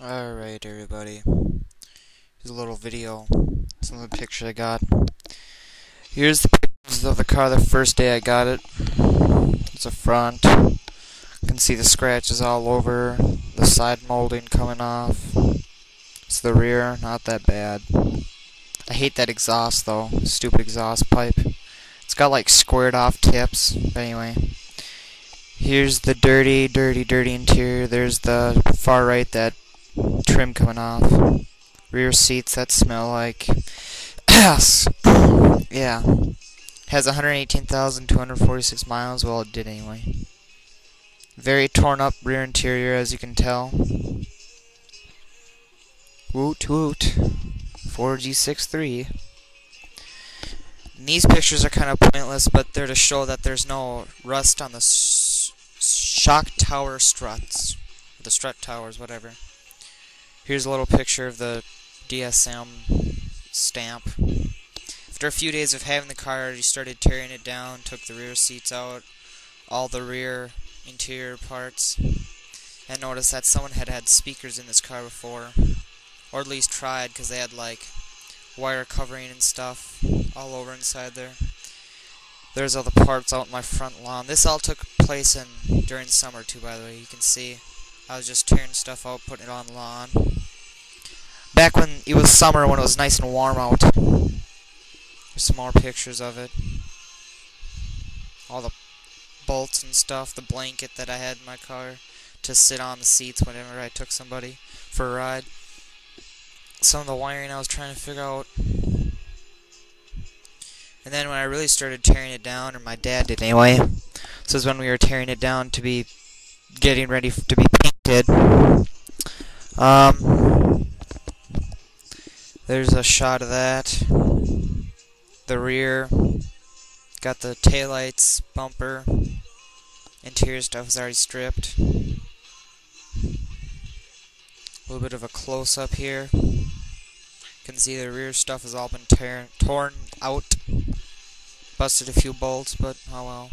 Alright everybody, here's a little video, some of the pictures I got. Here's the pictures of the car the first day I got it. It's the front. You can see the scratches all over, the side molding coming off. It's the rear, not that bad. I hate that exhaust though, stupid exhaust pipe. It's got like squared off tips, but anyway. Here's the dirty interior. There's the far right, that trim coming off. Rear seats that smell like ass. Yeah. Has 118,246 miles. Well, it did anyway. Very torn up rear interior, as you can tell. Woot woot. 4G63. And these pictures are kind of pointless, but they're to show that there's no rust on the shock tower struts. The strut towers, whatever. Here's a little picture of the DSM stamp. After a few days of having the car, you started tearing it down, took the rear seats out, all the rear interior parts, and noticed that someone had had speakers in this car before, or at least tried, because they had like wire covering and stuff all over inside there. There's all the parts out in my front lawn. This all took place during summer too, by the way. You can see I was just tearing stuff out, putting it on the lawn. Back when it was summer, when it was nice and warm out. There's some more pictures of it. All the bolts and stuff, the blanket that I had in my car to sit on the seats whenever I took somebody for a ride. Some of the wiring I was trying to figure out. And then when I really started tearing it down, or my dad did anyway, this is when we were tearing it down to be getting ready to be painted. There's a shot of that. The rear. Got the taillights, bumper. Interior stuff is already stripped. A little bit of a close-up here. You can see the rear stuff has all been torn out. Busted a few bolts, but oh well.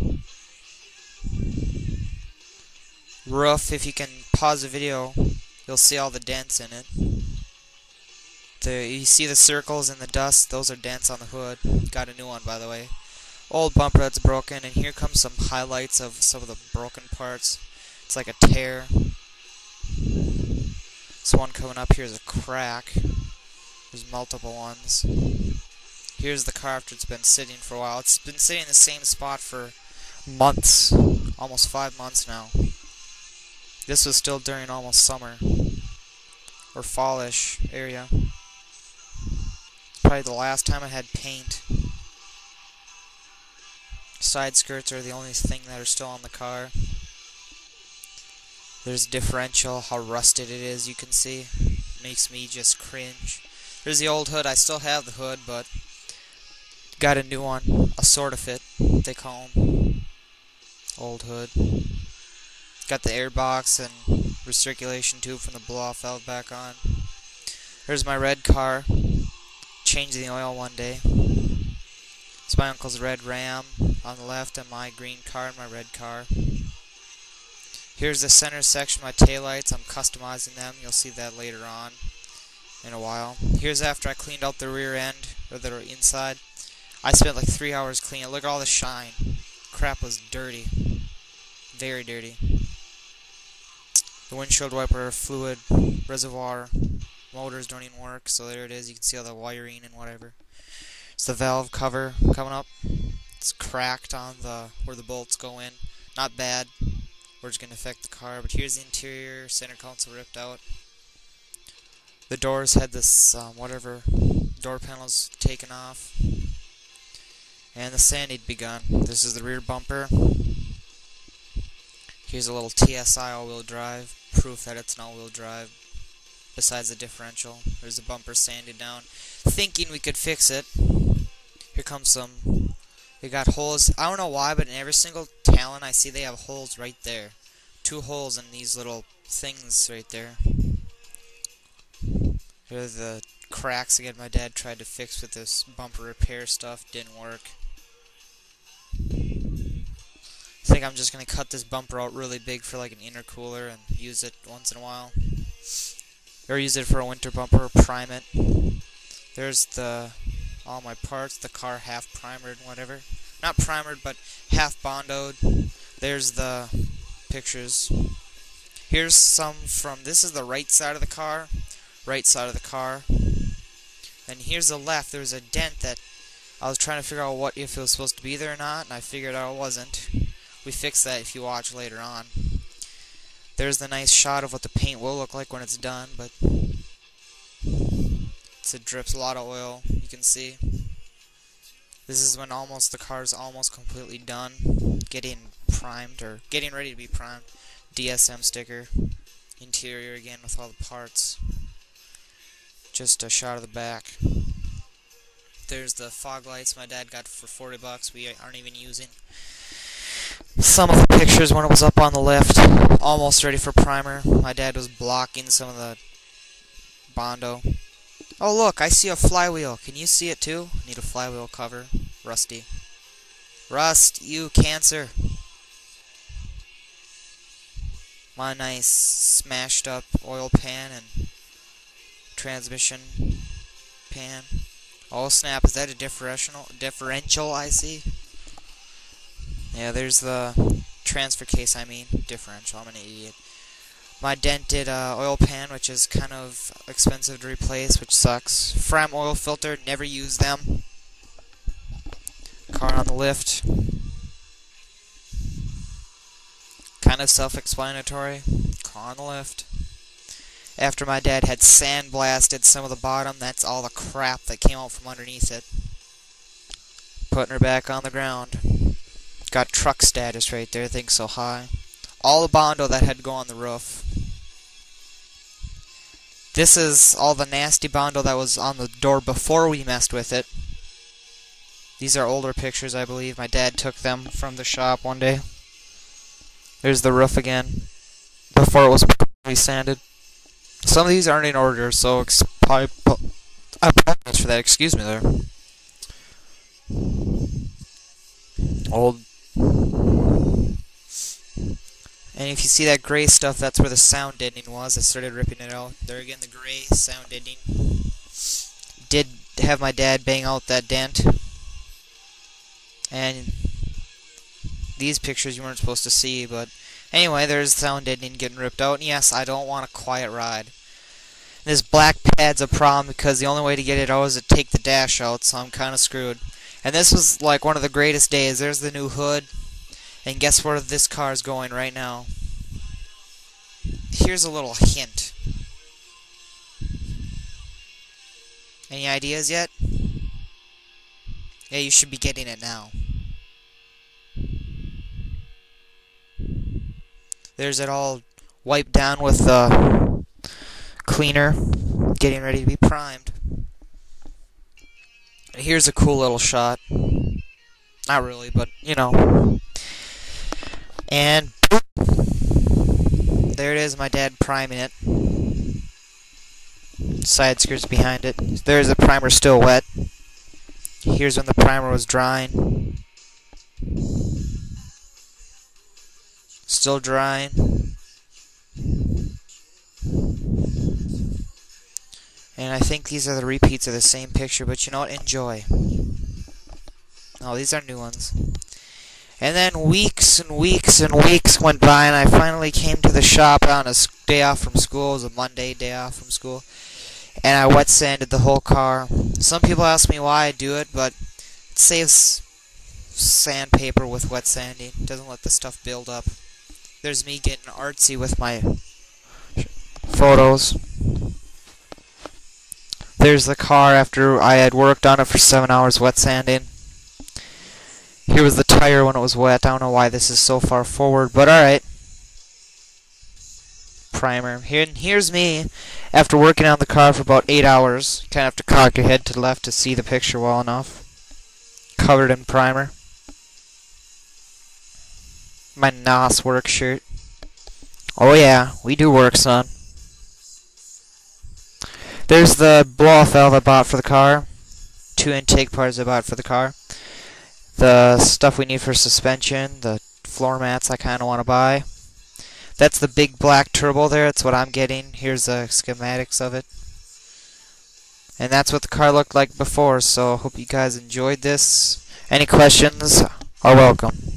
Roof, if you can pause the video, you'll see all the dents in it. You see the circles and the dust, those are dents on the hood. Got a new one, by the way. Old bumper that's broken, and here comes some highlights of some of the broken parts. It's like a tear. This one coming up here is a crack. There's multiple ones. Here's the car after it's been sitting for a while. It's been sitting in the same spot for months. Almost 5 months now. This was still during almost summer. Or fallish area. Probably the last time I had paint. Side skirts are the only thing that are still on the car. There's a differential, how rusted it is, you can see. Makes me just cringe. There's the old hood. I still have the hood, but got a new one. A sort of fit, they call them. Old hood. Got the airbox and recirculation tube from the blow-off valve back on. There's my red car. Changed the oil one day. It's my uncle's red Ram on the left, and my green car and my red car. Here's the center section, my taillights. I'm customizing them. You'll see that later on in a while. Here's after I cleaned out the rear end, or the inside. I spent like 3 hours cleaning it. Look at all the shine. Crap was dirty. Very dirty. The windshield wiper fluid reservoir motors don't even work, so there it is. You can see all the wiring and whatever. It's the valve cover coming up. It's cracked on where the bolts go in. Not bad. We're just going to affect the car. But here's the interior. Center console ripped out. The doors had this, whatever, door panels taken off. And the sand had begun. This is the rear bumper. Here's a little TSi all-wheel drive. Proof that it's an all-wheel drive. Besides the differential. There's the bumper sanded down. Thinking we could fix it. Here comes some. They got holes. I don't know why, but in every single Talon I see they have holes right there. 2 holes in these little things right there. Here are the cracks again my dad tried to fix with this bumper repair stuff. Didn't work. I think I'm just going to cut this bumper out really big for like an intercooler and use it once in a while. or use it for a winter bumper, prime it. There's all my parts, the car half primered, whatever. Not primered, but half bondoed. There's the pictures. Here's some from, this is the right side of the car. And here's the left. There was a dent that I was trying to figure out if it was supposed to be there or not, and I figured out it wasn't. We fixed that if you watch later on. There's the nice shot of what the paint will look like when it's done, but it drips a lot of oil, you can see. This is when the car's almost completely done, getting primed, or getting ready to be primed. DSM sticker. Interior again with all the parts. Just a shot of the back. There's the fog lights my dad got for 40 bucks we aren't even using. Some of the pictures when it was up on the lift, almost ready for primer. My dad was blocking some of the Bondo. Oh look, I see a flywheel. Can you see it too? Need a flywheel cover. Rusty. Rust, you cancer. My nice smashed up oil pan and transmission pan. Oh snap, is that a differential I see? Yeah, there's the transfer case, differential, I'm an idiot. My dented oil pan, which is kind of expensive to replace, which sucks. Fram oil filter, never use them. Car on the lift. Kind of self-explanatory. Car on the lift. After my dad had sandblasted some of the bottom, that's all the crap that came out from underneath it. Putting her back on the ground. Got truck status right there, thing's so high. All the Bondo that had to go on the roof. This is all the nasty Bondo that was on the door before we messed with it. These are older pictures, I believe. My dad took them from the shop one day. There's the roof again, before it was properly sanded. Some of these aren't in order, so I apologize for that. Excuse me there. Old. And if you see that gray stuff, that's where the sound deadening was. I started ripping it out. There again, the gray sound deadening. Did have my dad bang out that dent. And these pictures you weren't supposed to see, but anyway, there's sound deadening getting ripped out. And yes, I don't want a quiet ride. This black pad's a problem because the only way to get it out is to take the dash out, so I'm kind of screwed. And this was like one of the greatest days. There's the new hood. And guess where this car is going right now? Here's a little hint. Any ideas yet? Yeah, you should be getting it now. There's it all wiped down with the cleaner, getting ready to be primed. Here's a cool little shot. Not really, but you know. And there it is, my dad priming it. Side skirts behind it. There's the primer still wet. Here's when the primer was drying. Still drying. And I think these are the repeats of the same picture, but you know what? Enjoy. Oh, these are new ones. And then weeks and weeks and weeks went by, and I finally came to the shop on a day off from school. It was a Monday day off from school. And I wet sanded the whole car. Some people ask me why I do it, but it saves sandpaper with wet sanding. It doesn't let the stuff build up. There's me getting artsy with my photos. There's the car after I had worked on it for 7 hours wet sanding. Here was the tire when it was wet. I don't know why this is so far forward, but alright. Primer. Here's me after working on the car for about 8 hours. Kind of have to cock your head to the left to see the picture well enough. Covered in primer. My NOS work shirt. Oh yeah, we do work, son. There's the blow-off valve I bought for the car. 2 intake parts I bought for the car. The stuff we need for suspension, the floor mats I kind of want to buy. That's the big black turbo there. That's what I'm getting. Here's the schematics of it. And that's what the car looked like before. So hope you guys enjoyed this. Any questions are welcome.